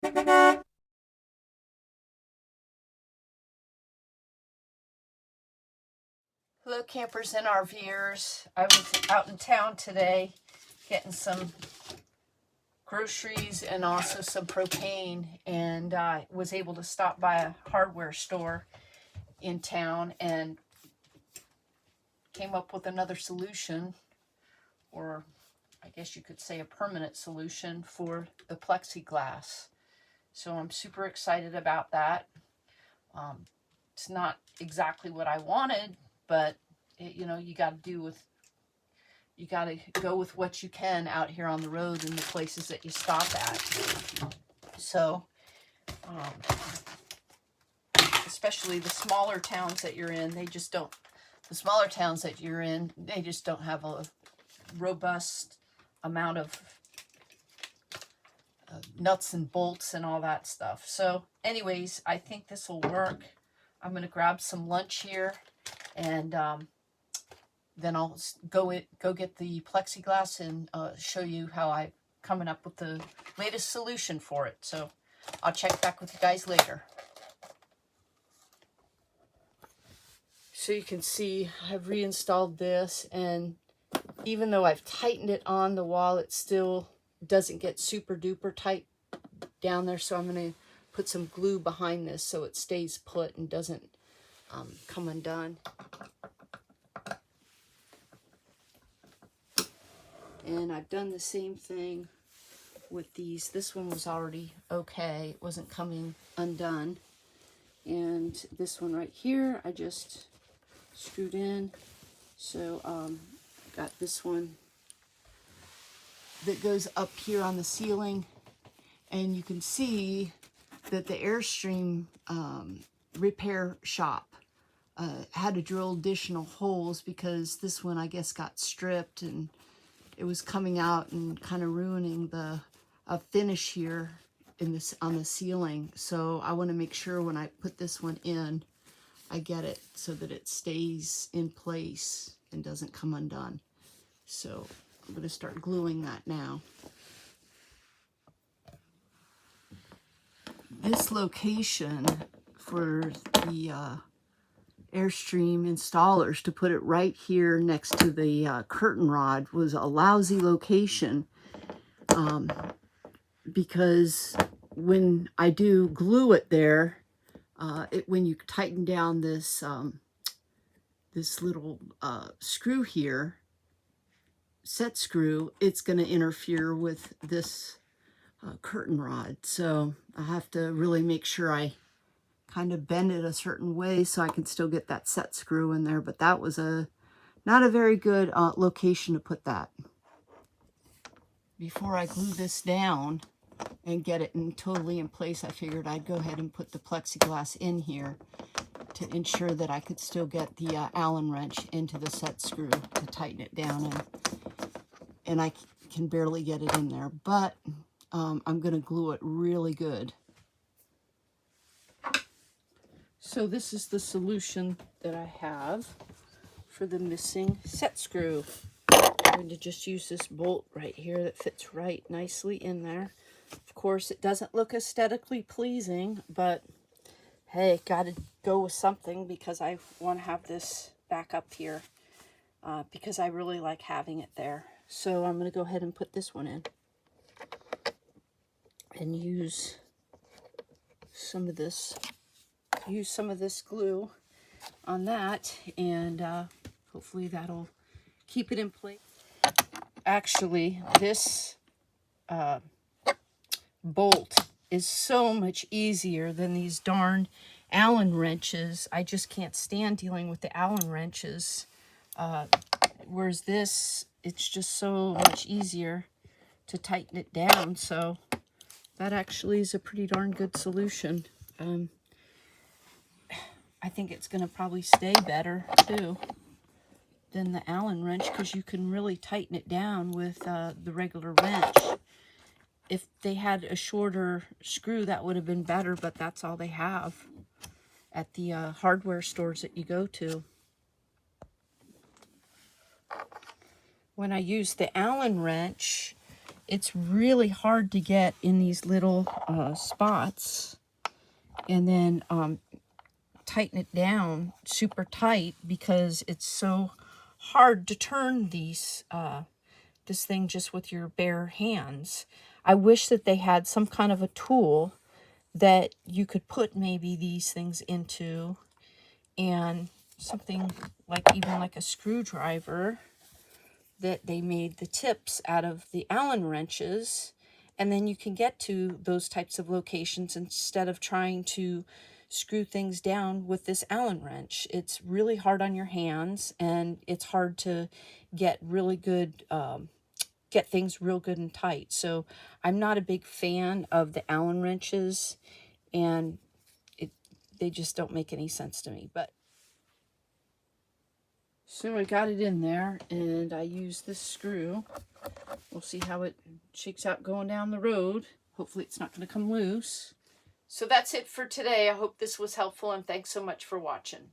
Hello campers and RVers. I was out in town today getting some groceries and also some propane, and I was able to stop by a hardware store in town and came up with another solution, or I guess you could say a permanent solution for the plexiglass. So I'm super excited about that. It's not exactly what I wanted, but you know, you got to go with what you can out here on the road and the places that you stop at. So, especially the smaller towns that you're in, they just don't have a robust amount of nuts and bolts and all that stuff. So anyways, I think this will work. I'm going to grab some lunch here, and then I'll go get the plexiglass and show you how I'm coming up with the latest solution for it. So I'll check back with you guys later. So you can see I've reinstalled this, and even though I've tightened it on the wall, it still doesn't get super duper tight down there. So I'm going to put some glue behind this so it stays put and doesn't come undone. And I've done the same thing with these. This one was already okay. It wasn't coming undone. And this one right here, I just screwed in. So I got this one that goes up here on the ceiling. And you can see that the Airstream repair shop had to drill additional holes because this one, I guess, got stripped and it was coming out and kind of ruining the finish here on the ceiling. So I want to make sure when I put this one in, I get it so that it stays in place and doesn't come undone. So I'm going to start gluing that now. This location for the Airstream installers to put it right here next to the curtain rod was a lousy location, because when I do glue it there, when you tighten down this this little screw here, set screw, it's going to interfere with this curtain rod. So I have to really make sure I kind of bend it a certain way so I can still get that set screw in there. But that was not a very good location to put that. Before I glue this down and get it totally in place, I figured I'd go ahead and put the plexiglass in here to ensure that I could still get the Allen wrench into the set screw to tighten it down, and I can barely get it in there, but I'm going to glue it really good. So this is the solution that I have for the missing set screw. I'm going to just use this bolt right here that fits right nicely in there. Of course, it doesn't look aesthetically pleasing, but hey, got to go with something because I want to have this back up here because I really like having it there. So I'm going to go ahead and put this one in and use some of this glue on that, and hopefully that'll keep it in place. Actually, this bolt is so much easier than these darn Allen wrenches. I just can't stand dealing with the Allen wrenches. Whereas this, it's just so much easier to tighten it down. So that actually is a pretty darn good solution. I think it's going to probably stay better too than the Allen wrench because you can really tighten it down with the regular wrench. If they had a shorter screw, that would have been better, but that's all they have at the hardware stores that you go to. When I use the Allen wrench, it's really hard to get in these little spots, and then tighten it down super tight, because it's so hard to turn these this thing just with your bare hands. I wish that they had some kind of a tool that you could put maybe these things into, and something like even like a screwdriver, that they made the tips out of the Allen wrenches, and then you can get to those types of locations instead of trying to screw things down with this Allen wrench. It's really hard on your hands, and it's hard to get really good, get things real good and tight. So I'm not a big fan of the Allen wrenches, and they just don't make any sense to me. But so I got it in there, and I used this screw. We'll see how it shakes out going down the road. Hopefully it's not going to come loose. So that's it for today. I hope this was helpful, and thanks so much for watching.